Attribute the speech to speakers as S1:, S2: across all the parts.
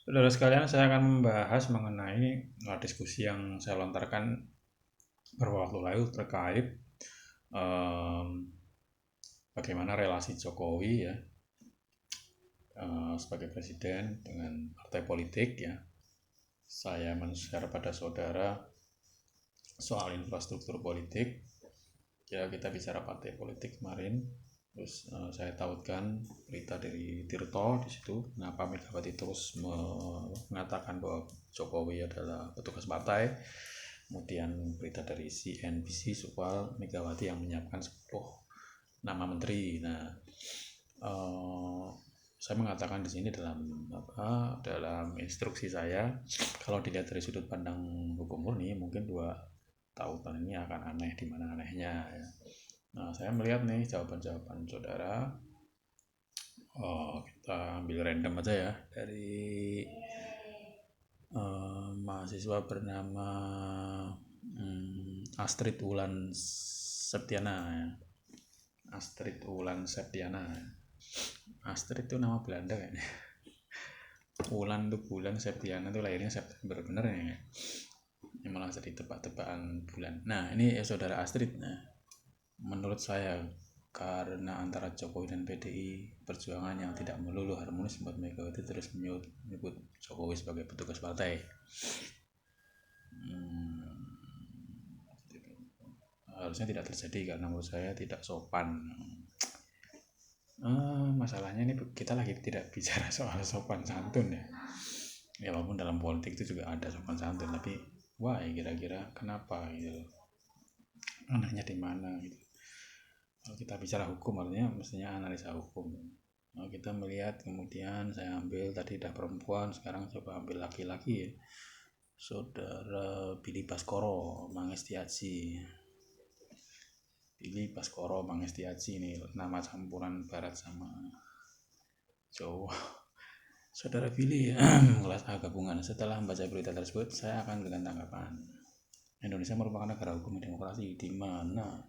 S1: Saudara sekalian, saya akan membahas mengenai diskusi yang saya lontarkan beberapa waktu lalu terkait em, bagaimana relasi Jokowi ya sebagai presiden dengan partai politik ya. Saya men-share pada saudara soal infrastruktur politik. Ya, kita bicara partai politik kemarin. Terus saya tautkan berita dari Tirto di situ. Kenapa Megawati terus mengatakan bahwa Jokowi adalah petugas partai. Kemudian berita dari CNBC soal Megawati yang menyiapkan 10 nama menteri. Nah, eh, saya mengatakan di sini dalam instruksi saya, kalau dilihat dari sudut pandang hukum murni, mungkin 2 tahunan ini akan aneh, di mana anehnya ya. Nah, saya melihat nih jawaban-jawaban saudara. Kita ambil random aja ya dari mahasiswa bernama Astrid Wulan Septiana ya. Astrid Wulan Septiana. Astrid itu nama Belanda kayaknya. Wulan itu bulan, Septiana itu lahirnya September, bener ya. Ini malah jadi tebak-tebakan bulan. Nah, ini saudara Astrid. Nah, menurut saya karena antara Jokowi dan PDI perjuangan yang tidak melulu harmonis, membuat Megawati terus menyebut Jokowi sebagai petugas partai. Harusnya tidak terjadi karena menurut saya tidak sopan. Masalahnya ini kita lagi tidak bicara soal sopan santun ya. Ya walaupun dalam politik itu juga ada sopan santun, tapi wah kira-kira kenapa gitu, anehnya di mana gitu. Kalau kita bicara hukum artinya mestinya analisa hukum. Kalau kita melihat, kemudian saya ambil tadi udah perempuan, sekarang coba ambil laki-laki ya. Saudara Billy Baskoro Mangestiaji. Billy Baskoro Mangestiaji ini nama campuran barat sama Jawa. Saudara Billy kelas A gabungan. Setelah membaca berita tersebut, saya akan dengan tanggapan. Indonesia merupakan negara hukum dan demokrasi di mana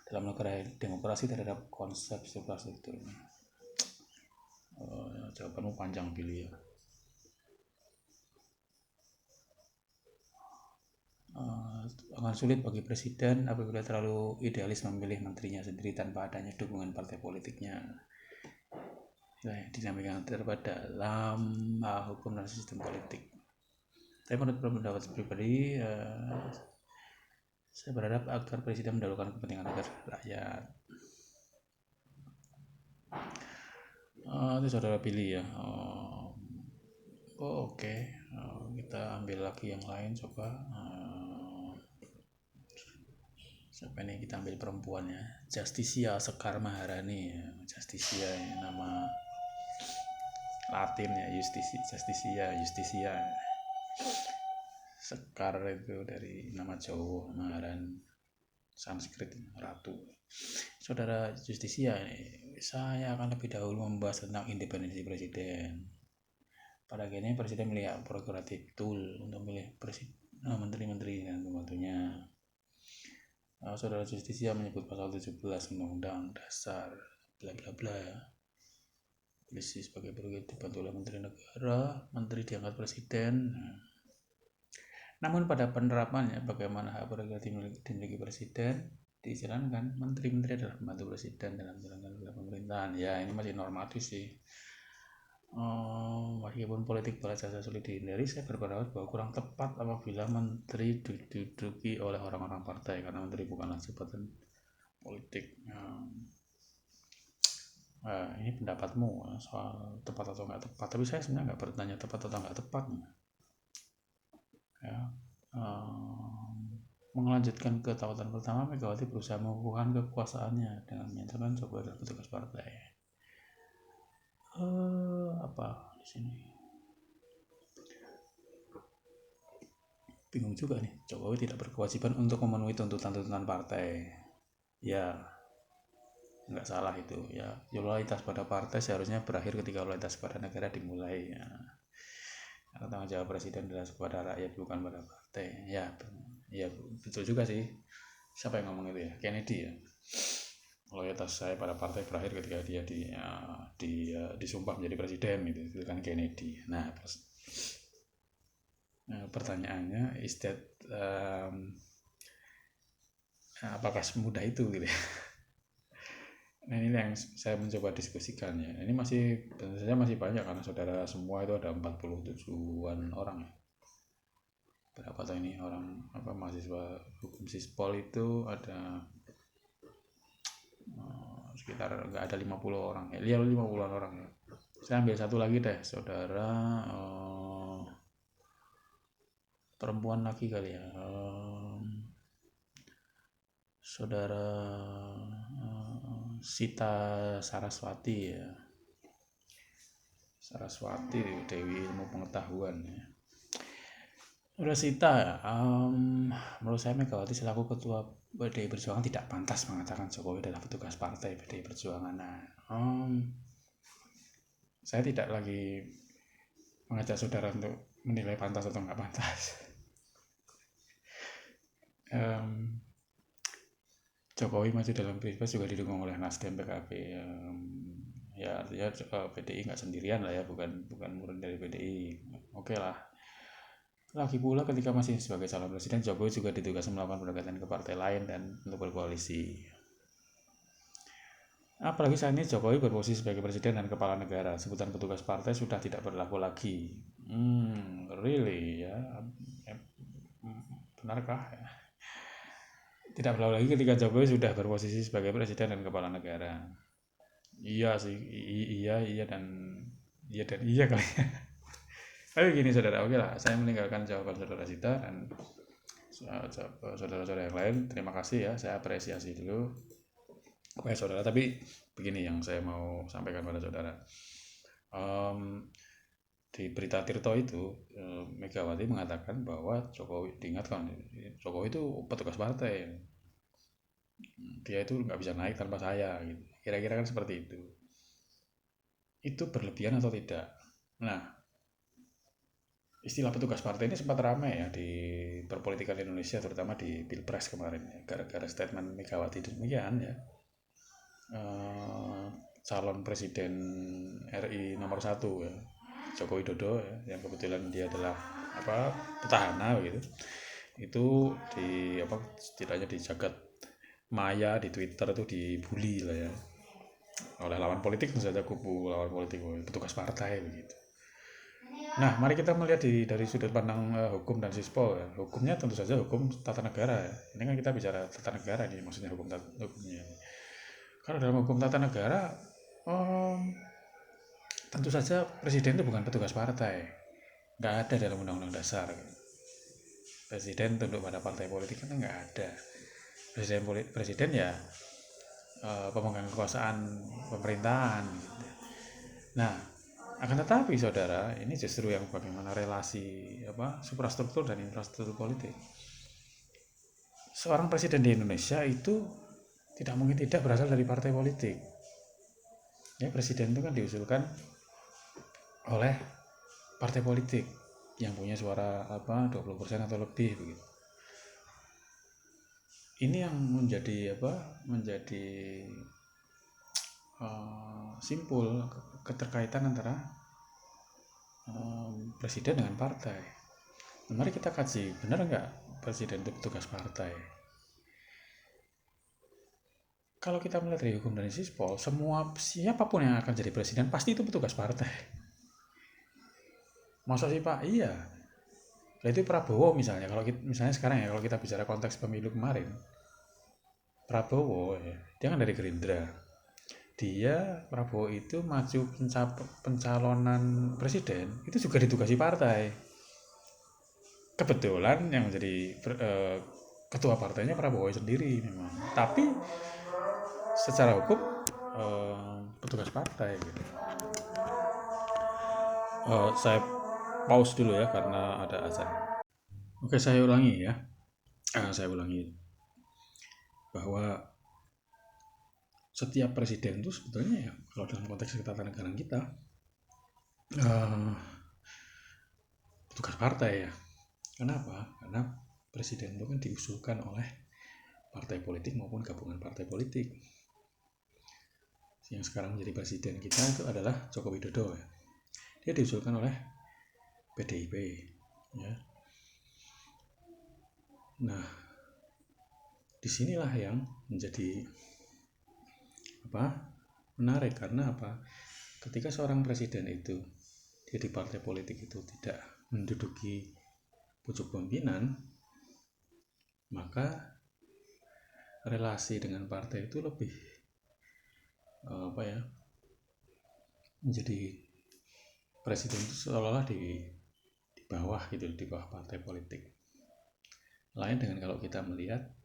S1: dalam negara demokrasi terhadap konsep infrastruktur. Jawabanmu panjang Billy ya. Akan sulit bagi presiden apabila terlalu idealis memilih menterinya sendiri tanpa adanya dukungan partai politiknya. Dinamika yang terdapat dalam hukum dan sistem politik. Tapi menurut pendapat pribadi, saya berharap agar presiden mendahulukan kepentingan negara rakyat. Itu saudara pilih ya. Oke. Kita ambil lagi yang lain coba. Siapa ini, kita ambil perempuan ya. Justisia Sekar Maharani ya. Justisia ya, nama Latin ya, Justisia. Sekar itu dari nama Jawa, Maharan Sanskrit ratu. Saudara Justisia ini, saya akan lebih dahulu membahas tentang independensi presiden. Pada akhirnya presiden melihat prerogatif tool untuk memilih menteri-menteri dan pembantunya. Saudara Justisia menyebut pasal 17 Undang-Undang Dasar bla bla bla. Polisi sebagai prerogatif dibantu oleh menteri negara, menteri diangkat presiden. Namun pada penerapannya, bagaimana hak prerogatif dimiliki presiden dijalankan, menteri-menteri adalah pembantu presiden dalam menjalankan pemerintahan. Ya, ini masih normatif sih. Meskipun politik balas jasa sulit dihindari, saya berpendapat bahwa kurang tepat apabila menteri diduduki oleh orang-orang partai, karena menteri bukanlah jabatan politik. Ini pendapatmu soal tepat atau nggak tepat, tapi saya sebenarnya nggak bertanya tepat atau nggak tepat ya. Melanjutkan ke tautan pertama, Megawati berusaha mengukuhkan kekuasaannya dengan menyatakan Jokowi adalah petugas partai. Apa di sini? Bingung juga nih. Jokowi tidak berkewajiban untuk memenuhi tuntutan-tuntutan partai. Ya, nggak salah itu ya. Loyalitas pada partai seharusnya berakhir ketika loyalitas pada negara dimulai ya. Karena tanggung jawab presiden adalah kepada rakyat, bukan pada partai. Ya betul juga sih. Siapa yang ngomong itu ya? Kennedy ya. Loyalitas saya pada partai berakhir ketika dia disumpah menjadi presiden gitu kan Kennedy. Nah, Pertanyaannya apakah semudah itu gitu ya? Nah, ini yang saya mencoba diskusikan ya. Ini tentu saja masih banyak karena saudara semua itu ada 47-an orang ya. Berapa tuh ini orang mahasiswa hukum Sispol itu ada sekitar nggak ada 50 orang ya. Lihat 50-an orang ya. Saya ambil satu lagi deh, saudara perempuan lagi kali ya. Saudara Sita Saraswati ya. Saraswati Dewi Ilmu Pengetahuan ya. Udah Sita ya, menurut saya Megawati selaku ketua PDI Perjuangan tidak pantas mengatakan Jokowi adalah petugas partai PDI Perjuangan. Saya tidak lagi mengajak saudara untuk menilai pantas atau nggak pantas. Jokowi maju dalam pilpres juga didukung oleh Nasdem, PKB. Ya artinya PDI nggak sendirian lah ya, bukan murni dari PDI. Oke lah. Lagi pula ketika masih sebagai calon presiden, Jokowi juga ditugaskan melakukan pendekatan ke partai lain dan untuk berkoalisi. Apalagi saat ini Jokowi berposisi sebagai presiden dan kepala negara, sebutan petugas partai sudah tidak berlaku lagi. Really ya? Benarkah? Tidak berlaku lagi ketika Jokowi sudah berposisi sebagai presiden dan kepala negara. Iya sih, iya dan iya kali. Tapi gini saudara, oke lah, saya meninggalkan jawaban saudara Sita dan saudara-saudara yang lain. Terima kasih ya, saya apresiasi dulu. Oke saudara, tapi begini yang saya mau sampaikan pada saudara. Di berita Tirto itu, Megawati mengatakan bahwa Jokowi, diingatkan, Jokowi itu petugas partai. Dia itu nggak bisa naik tanpa saya, gitu. Kira-kira kan seperti itu. Itu berlebihan atau tidak? Nah, istilah petugas partai ini sempat ramai ya di perpolitikan Indonesia, terutama di Pilpres kemarin ya, gara-gara statement Megawati demikian ya. Calon presiden RI nomor 1 ya, Joko Widodo ya, yang kebetulan dia adalah petahana gitu. Itu setidaknya di jagat maya di Twitter itu dibully lah ya oleh lawan politik, tentu saja kubu lawan politik, petugas partai begitu. Nah, mari kita melihat dari sudut pandang hukum dan Sispol ya. Hukumnya tentu saja hukum tata negara ya. Ini kan kita bicara tata negara nih, maksudnya hukumnya. Kalau dalam hukum tata negara, tentu saja presiden itu bukan petugas partai. Nggak ada dalam undang-undang dasar. Presiden tunduk pada partai politik kan nggak ada. Presiden ya pemegang kekuasaan pemerintahan. Gitu. Nah, akan tetapi saudara, ini justru yang bagaimana relasi suprastruktur dan infrastruktur politik. Seorang presiden di Indonesia itu tidak mungkin tidak berasal dari partai politik. Ya, presiden itu kan diusulkan oleh partai politik yang punya suara 20% atau lebih begitu. Ini yang menjadi simpul keterkaitan antara presiden dengan partai. Nah, mari kita kaji, benar nggak presiden itu petugas partai? Kalau kita melihat dari hukum dan Sispol, siapapun yang akan jadi presiden pasti itu petugas partai. Masa sih Pak? Iya. Nah, itu Prabowo misalnya, misalnya sekarang ya, kalau kita bicara konteks pemilu kemarin, Prabowo ya, dia kan dari Gerindra. Prabowo itu maju pencalonan presiden itu juga ditugasi partai. Kebetulan yang menjadi ketua partainya Prabowo sendiri memang, tapi secara hukum petugas partai gitu. Saya pause dulu ya karena ada azan. Oke, saya ulangi ya. Saya ulangi bahwa setiap presiden itu sebetulnya ya, kalau dalam konteks ketatanegaraan kita petugas partai ya. Kenapa? Karena presiden itu kan diusulkan oleh partai politik maupun gabungan partai politik. Yang sekarang menjadi presiden kita itu adalah Joko Widodo ya. Dia diusulkan oleh PDIP ya. Nah, disinilah yang menjadi menarik, karena ketika seorang presiden itu dia di partai politik itu tidak menduduki pucuk pimpinan, maka relasi dengan partai itu lebih menjadi presiden itu seolah-olah di bawah gitu, di bawah partai politik. Lain dengan kalau kita melihat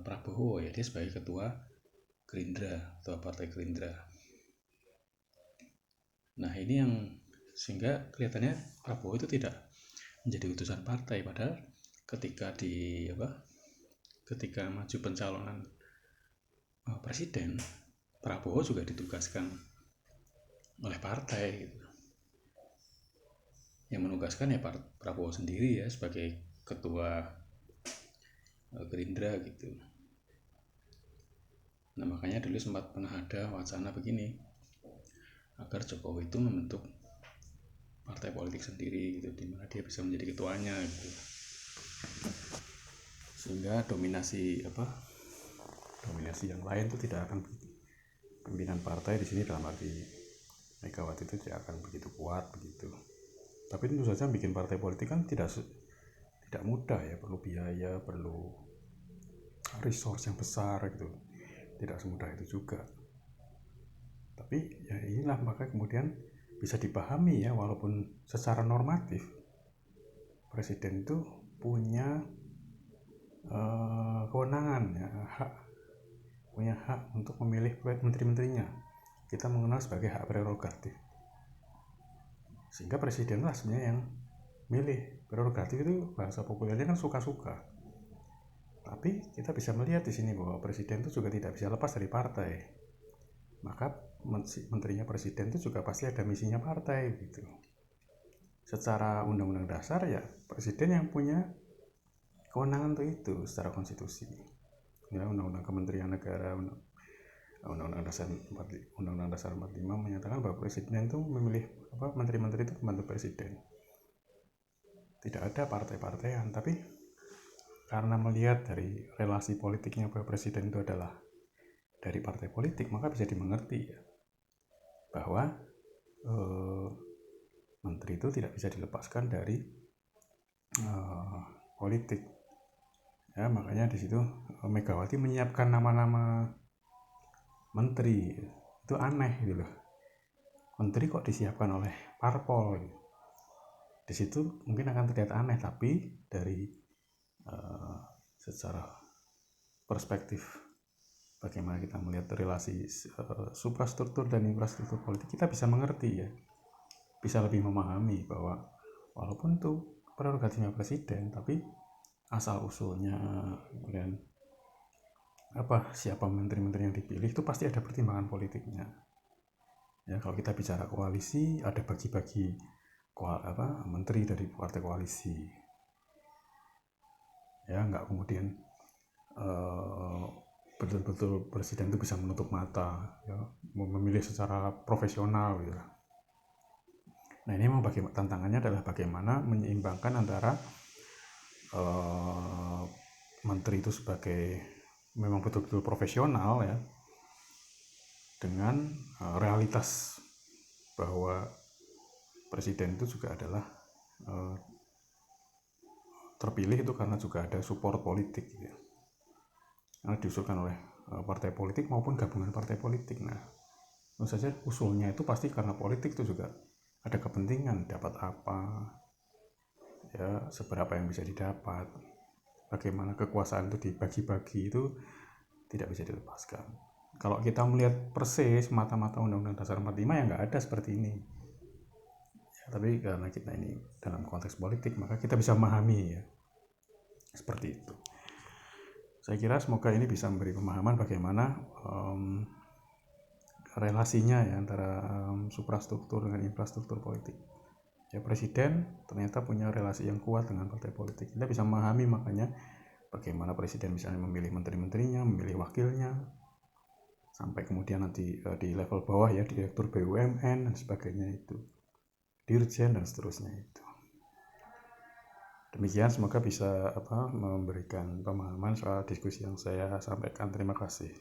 S1: Prabowo ya, dia sebagai ketua Gerindra, ketua partai Gerindra. Nah, ini yang sehingga kelihatannya Prabowo itu tidak menjadi utusan partai, padahal ketika ketika maju pencalonan presiden, Prabowo juga ditugaskan oleh partai gitu. Yang menugaskan ya Prabowo sendiri ya sebagai ketua Gerindra gitu. Nah, makanya dulu sempat pernah ada wacana begini, agar Jokowi itu membentuk partai politik sendiri gitu, di mana dia bisa menjadi ketuanya gitu. Sehingga dominasi yang lain itu tidak akan, pimpinan partai di sini dalam arti Megawati itu tidak akan begitu kuat begitu. Tapi tentu saja bikin partai politik kan tidak mudah ya, perlu biaya, perlu resource yang besar gitu. Tidak semudah itu juga. Tapi ya inilah, maka kemudian bisa dipahami ya, walaupun secara normatif presiden itu punya kewenangan ya, punya hak untuk memilih menteri-menterinya. Kita mengenal sebagai hak prerogatif. Sehingga presiden lah sebenarnya yang milih. Prerogatif itu bahasa populernya kan suka-suka. Tapi kita bisa melihat di sini bahwa presiden itu juga tidak bisa lepas dari partai. Maka menterinya presiden itu juga pasti ada misinya partai gitu. Secara undang-undang dasar ya presiden yang punya kewenangan untuk itu secara konstitusi. Ya, undang-undang Kementerian Negara, Undang-Undang Dasar 45 menyatakan bahwa presiden itu memilih menteri-menteri itu pembantu presiden. Tidak ada partai-partaian, tapi karena melihat dari relasi politiknya bahwa presiden itu adalah dari partai politik, maka bisa dimengerti ya, bahwa menteri itu tidak bisa dilepaskan dari politik. Ya, makanya di situ Megawati menyiapkan nama-nama menteri itu aneh gitu loh. Menteri kok disiapkan oleh parpol gitu. Di situ mungkin akan terlihat aneh, tapi dari secara perspektif bagaimana kita melihat relasi suprastruktur dan infrastruktur politik, kita bisa mengerti ya, bisa lebih memahami bahwa walaupun itu prerogatifnya presiden, tapi asal usulnya kemudian siapa menteri-menteri yang dipilih itu pasti ada pertimbangan politiknya. Ya, kalau kita bicara koalisi, ada bagi-bagi menteri dari partai koalisi. Ya, nggak kemudian betul-betul presiden itu bisa menutup mata, ya, memilih secara profesional gitu. Nah, ini memang tantangannya adalah bagaimana menyeimbangkan antara menteri itu sebagai memang betul-betul profesional ya, dengan realitas bahwa presiden itu juga adalah terpilih itu karena juga ada support politik ya, karena diusulkan oleh partai politik maupun gabungan partai politik. Nah, tentu saja usulnya itu pasti karena politik itu juga ada kepentingan dapat apa ya, seberapa yang bisa didapat, bagaimana kekuasaan itu dibagi-bagi, itu tidak bisa dilepaskan. Kalau kita melihat persis mata-mata Undang-Undang Dasar 45 ya nggak ada seperti ini ya, tapi karena kita ini dalam konteks politik, maka kita bisa memahami ya seperti itu. Saya kira semoga ini bisa memberi pemahaman bagaimana relasinya ya antara suprastruktur dengan infrastruktur politik. Ya, presiden ternyata punya relasi yang kuat dengan partai politik. Kita bisa memahami makanya bagaimana presiden misalnya memilih menteri-menterinya, memilih wakilnya, sampai kemudian nanti di level bawah ya, direktur BUMN dan sebagainya itu
S2: dirjen dan seterusnya itu. Demikian, semoga bisa memberikan pemahaman soal diskusi yang saya sampaikan. Terima kasih.